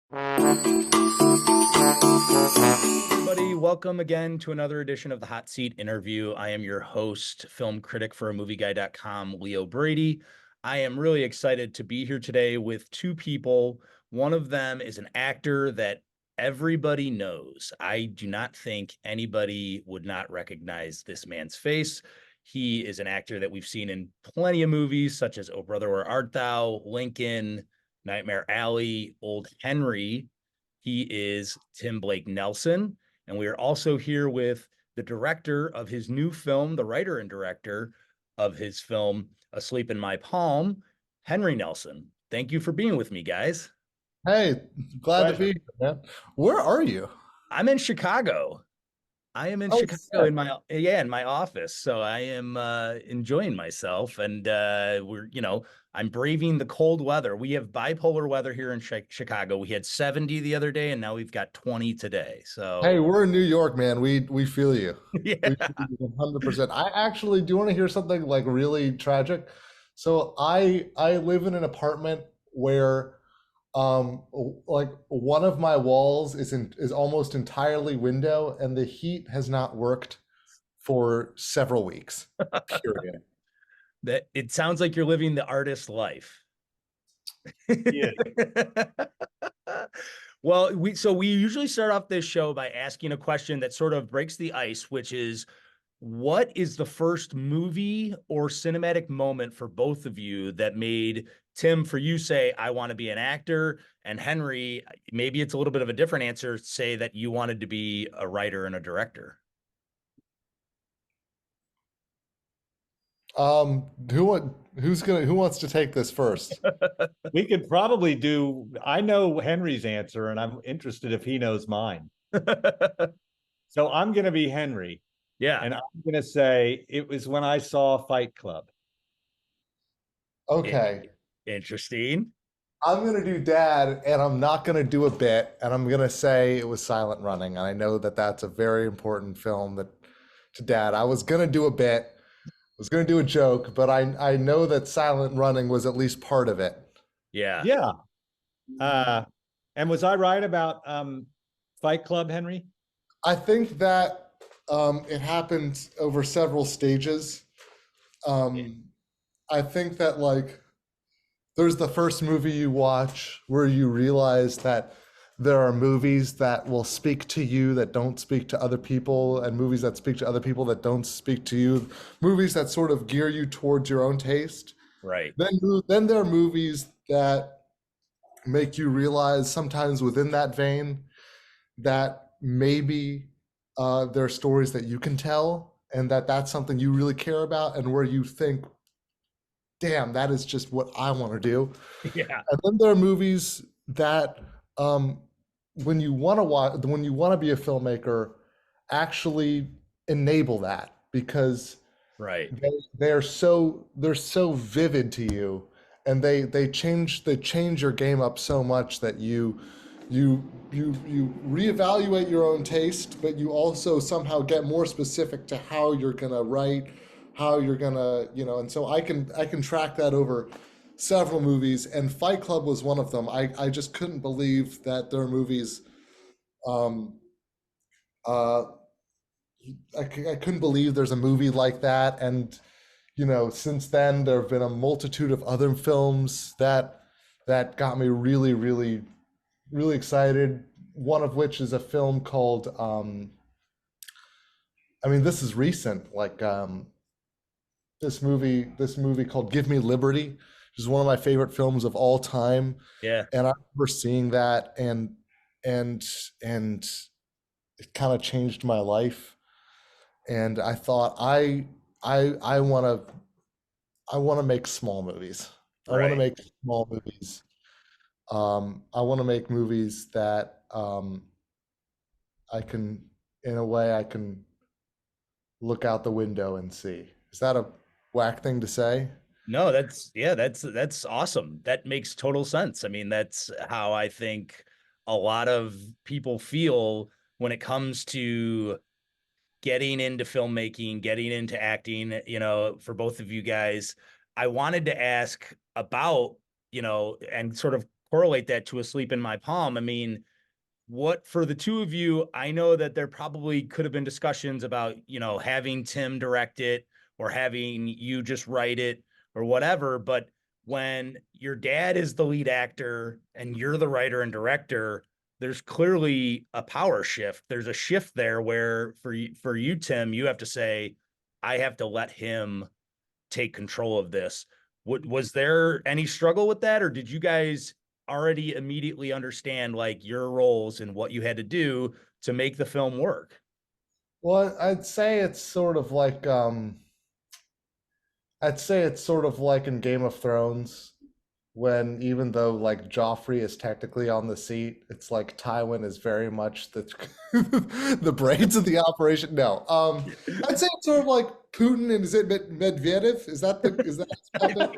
Everybody, welcome again to another edition of the Hot Seat Interview. I am your host, film critic for AMovieGuy.com, Leo Brady. I am really excited to be here today with two people. One of them is an actor that everybody knows. I do not think anybody would not recognize this man's face. He is an actor that we've seen in plenty of movies, such as Oh Brother, Where Art Thou, Lincoln, Nightmare Alley, Old Henry. He is Tim Blake Nelson. And we are also here with the director of his new film, the writer and director of his film, Asleep in My Palm, Henry Nelson. Thank you for being with me, guys. Hey, glad to be Pleasure. here, man. Where are you? I'm in Chicago. I am in Oh, Chicago sick. in my office. So I am enjoying myself, and I'm braving the cold weather. We have bipolar weather here in Chicago. We had 70 the other day, and now we've got 20 today. Hey, So we're in New York, man. We feel you. yeah. We feel you 100%. I actually do want to hear something like really tragic. So I live in an apartment where like one of my walls is almost entirely window and the heat has not worked for several weeks. Period. That it sounds like you're living the artist life. Yeah. Well, we usually start off this show by asking a question that sort of breaks the ice, which is what is the first movie or cinematic moment for both of you that made Tim, for you, say, I want to be an actor, and Henry, maybe it's a little bit of a different answer, say that you wanted to be a writer and a director? Who wants to take this first? We could probably do, I know Henry's answer, and I'm interested if he knows mine. So I'm going to be Henry, Yeah. and I'm going to say it was when I saw Fight Club. Okay. Interesting. I'm gonna do dad, and I'm not gonna do a bit, and I'm gonna say it was Silent Running. And I know that that's a very important film that to dad. I was gonna do a bit, I was gonna do a joke, but I know that Silent Running was at least part of it. Yeah. Yeah. And was I right about Fight Club, Henry? I think that it happened over several stages. Um, I think that like there's the first movie you watch where you realize that there are movies that will speak to you that don't speak to other people, and movies that speak to other people that don't speak to you, movies that sort of gear you towards your own taste. Right. Then there are movies that make you realize sometimes within that vein that maybe there are stories that you can tell and that that's something you really care about and where you think, damn, that is just what I want to do. Yeah. And then there are movies that, um, when you want to watch, when you want to be a filmmaker, actually enable that because Right. they're so vivid to you, and they change your game up so much that you reevaluate your own taste, but you also somehow get more specific to how you're gonna write, how you're gonna, and so I can track that over several movies, and Fight Club was one of them. I just couldn't believe that there are movies. Um, uh, I couldn't believe there's a movie like that, and since then there have been a multitude of other films that got me really, really, really excited. One of which is a film called, I mean, this is recent, like this movie called Give Me Liberty, which is one of my favorite films of all time. Yeah. And I remember seeing that, and and it kind of changed my life. And I thought I want to make small movies. I want to Right. make small movies. I want to make movies that I can, in a way, I can look out the window and see. Is that a whack thing to say? No, that's awesome. That makes total sense. I mean, that's how I think a lot of people feel when it comes to getting into filmmaking, getting into acting, for both of you guys. I wanted to ask about, and sort of correlate that to Asleep in My Palm. I mean, what for the two of you, I know that there probably could have been discussions about, having Tim direct it or having you just write it or whatever. But when your dad is the lead actor and you're the writer and director, there's clearly a power shift. There's a shift there where for you, Tim, you have to say, I have to let him take control of this. Was there any struggle with that, or did you guys already immediately understand like your roles and what you had to do to make the film work? Well, I'd say it's sort of like in Game of Thrones, when even though like Joffrey is technically on the seat, it's like Tywin is very much the the brains of the operation. No, I'd say it's sort of like Putin, and is it Medvedev? Is that how it's called?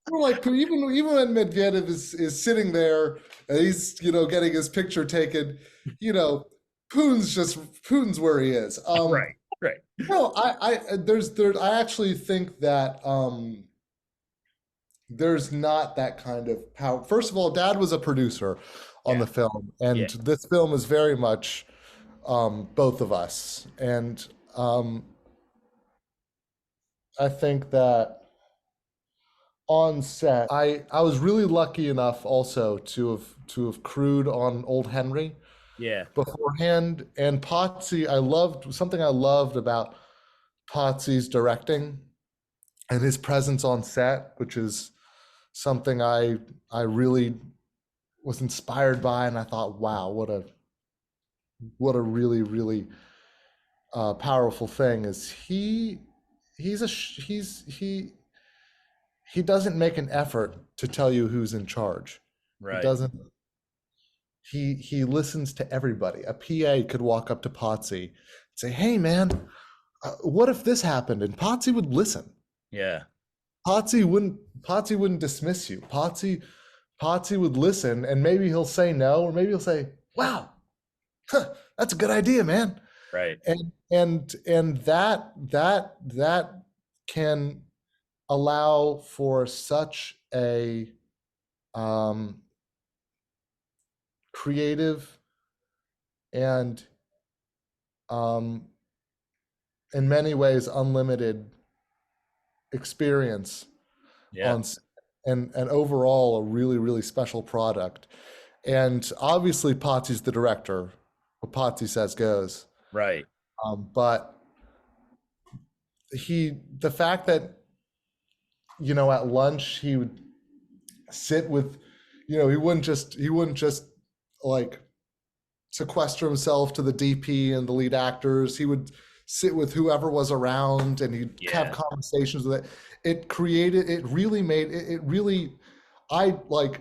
Sort of like even when Medvedev is sitting there and he's getting his picture taken, you know, Putin's where he is. Right, right. No, I actually think that there's not that kind of power. First of all, Dad was a producer on Yeah, the film, yeah, and this film is very much both of us. And I think that on set, I was really lucky enough also to have crewed on Old Henry yeah, beforehand. And Potsy, I loved about Potsy's directing and his presence on set, which is something I really was inspired by, and I thought, wow, what a really powerful thing is he's a he doesn't make an effort to tell you who's in charge. He right. doesn't. He listens to everybody. A PA could walk up to Potsy and say, "Hey, man, what if this happened?" And Potsy would listen. Yeah, Potsy wouldn't dismiss you. Potsy would listen, and maybe he'll say no, or maybe he'll say, "Wow, huh, that's a good idea, man." right. And that can allow for such a um, creative and um, in many ways unlimited experience Yeah, on and overall a really special product. And obviously Potsy's the director. What Potsy says goes. right. But the fact that at lunch he would sit with, he wouldn't just like sequester himself to the DP and the lead actors. He would sit with whoever was around, and he'd have Yeah, conversations with it. It really made it really, I like,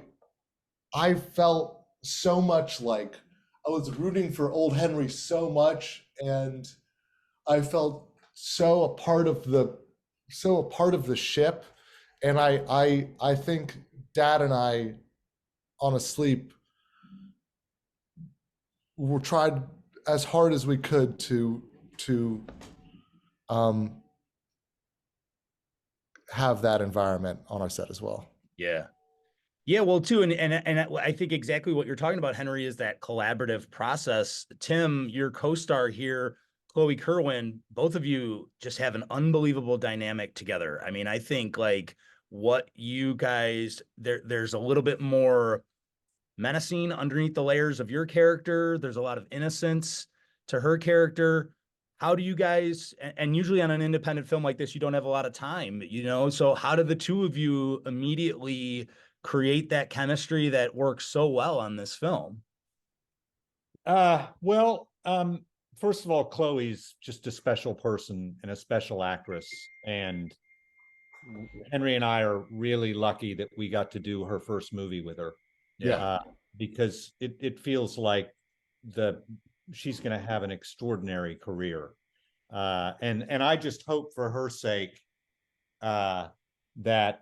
I felt so much like I was rooting for old Henry so much, and I felt so a part of the ship. And I think Dad and I on a sleep we tried as hard as we could to um, have that environment on our set as well. yeah. Yeah, well, too, and I think exactly what you're talking about, Henry, is that collaborative process. Tim, your co-star here, Chloe Kerwin, both of you just have an unbelievable dynamic together. I mean, I think like what you guys there's a little bit more menacing underneath the layers of your character. There's a lot of innocence to her character. How do you guys, and usually on an independent film like this, you don't have a lot of time, So how do the two of you immediately create that chemistry that works so well on this film? Well, first of all, Chloe's just a special person and a special actress, and Henry and I are really lucky that we got to do her first movie with her, Yeah. Yeah. uh, because it feels like the she's going to have an extraordinary career, and I just hope for her sake that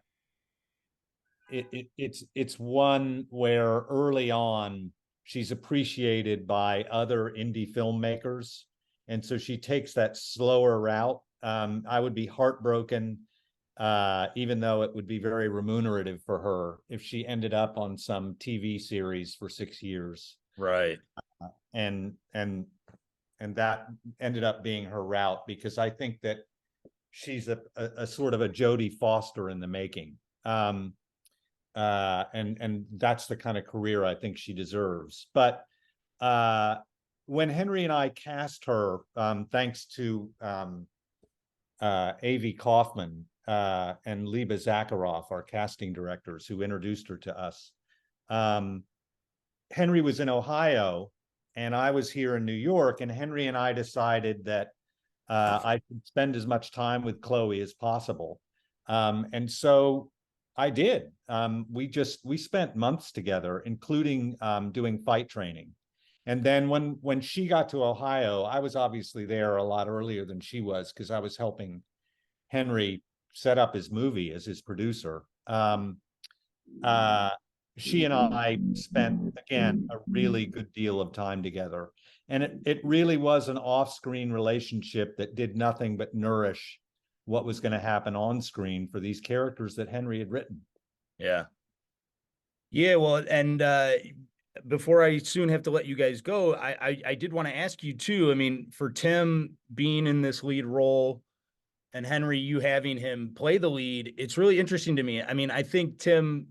it's one where early on she's appreciated by other indie filmmakers, and so she takes that slower route. I would be heartbroken even though it would be very remunerative for her if she ended up on some TV series for 6 years. Right. And that ended up being her route, because I think that she's a sort of a Jodie Foster in the making. And that's the kind of career I think she deserves. But when Henry and I cast her, thanks to A.V. Kaufman and Liba Zakharov, our casting directors, who introduced her to us. Henry was in Ohio, and I was here in New York, and Henry and I decided that I could spend as much time with Chloe as possible. And so I did. We spent months together, including doing fight training. And then when she got to Ohio, I was obviously there a lot earlier than she was, because I was helping Henry set up his movie as his producer. She and I spent, again, a really good deal of time together. And it really was an off-screen relationship that did nothing but nourish what was going to happen on screen for these characters that Henry had written. Yeah. Yeah, well, and before I soon have to let you guys go, I did want to ask you too. I mean, for Tim being in this lead role and Henry, you having him play the lead, it's really interesting to me. I mean, I think Tim,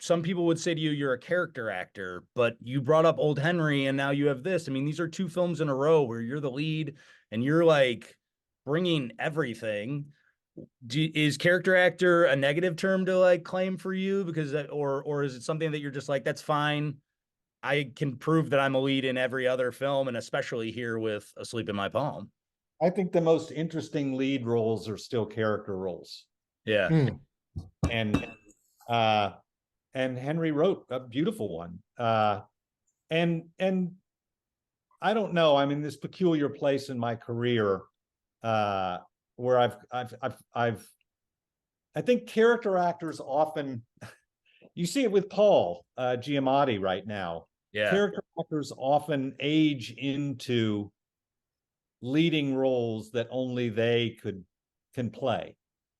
some people would say to you, you're a character actor, but you brought up Old Henry and now you have this. I mean, these are two films in a row where you're the lead and you're like bringing everything. Is character actor a negative term to like claim for you? Because or is it something that you're just like, that's fine, I can prove that I'm a lead in every other film, and especially here with Asleep in My Palm? I think the most interesting lead roles are still character roles. Yeah. And Henry wrote a beautiful one. And I don't know, I'm in this peculiar place in my career where I think character actors often, you see it with Paul Giamatti right now. Yeah. Character actors often age into leading roles that only they can play.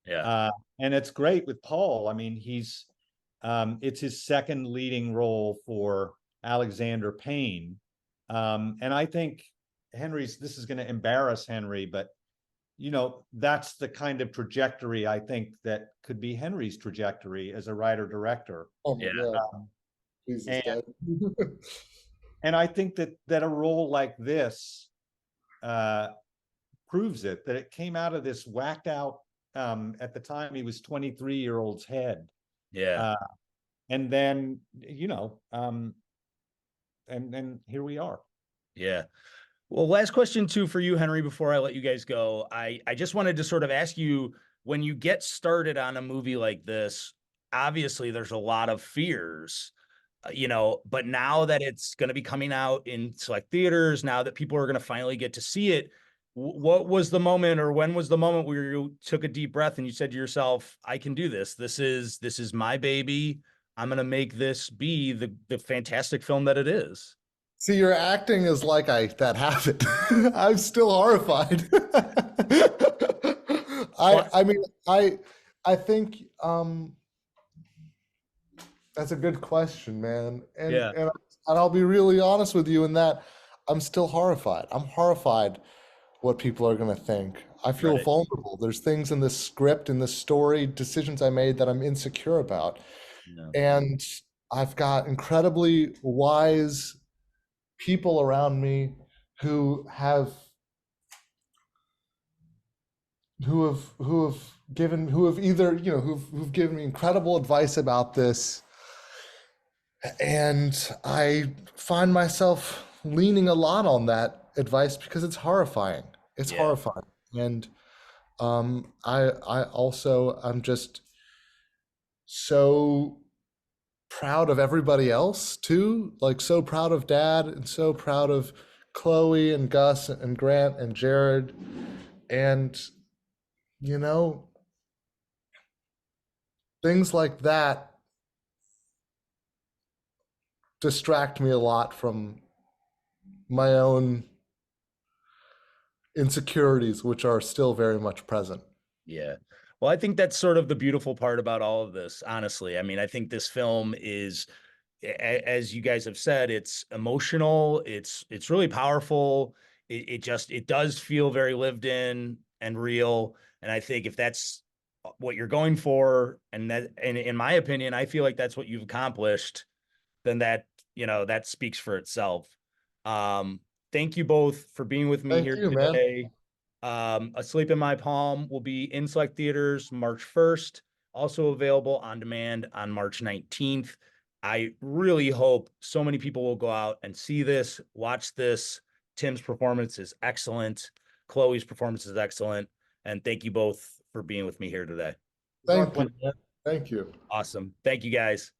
Yeah. And it's great with Paul. I mean, it's his second leading role for Alexander Payne. And I think this is going to embarrass Henry, but that's the kind of trajectory I think that could be Henry's trajectory as a writer director. Oh my Yeah. God. He's dead. And I think that a role like this proves it, that it came out of this whacked out, at the time he was 23-year-old's head. Yeah. And then, and then here we are. Yeah. Well, last question too for you, Henry, before I let you guys go. I just wanted to sort of ask you, when you get started on a movie like this, obviously there's a lot of fears, but now that it's going to be coming out in select theaters, now that people are going to finally get to see it, what was the moment, or when was the moment where you took a deep breath and you said to yourself, I can do this. This is my baby. I'm going to make this be the fantastic film that it is. See, your acting is like that happened. I'm still horrified. I think that's a good question, man. And I'll be really honest with you in that I'm still horrified. I'm horrified what people are going to think. I feel vulnerable. There's things in this script, in this story, decisions I made that I'm insecure about. Yeah. And I've got incredibly wise people around me who have given me incredible advice about this, and I find myself leaning a lot on that advice because it's horrifying. It's horrifying. And I'm just so proud of everybody else too, like so proud of Dad and so proud of Chloe and Gus and Grant and Jared. And things like that distract me a lot from my own insecurities, which are still very much present. Yeah. Well, I think that's sort of the beautiful part about all of this, honestly. I mean, I think this film is, as you guys have said, it's emotional, it's really powerful. It does feel very lived in and real. And I think if that's what you're going for, and that, and in my opinion, I feel like that's what you've accomplished, then that, that speaks for itself. Um, Thank you both for being with me Thank here you, man. today. Asleep in My Palm will be in select theaters March 1st, also available on demand on March 19th. I really hope so many people will go out and see this, watch this. Tim's performance is excellent. Chloe's performance is excellent. And thank you both for being with me here today. It's our Thank you, pleasure. man. Thank you. Awesome. Thank you guys.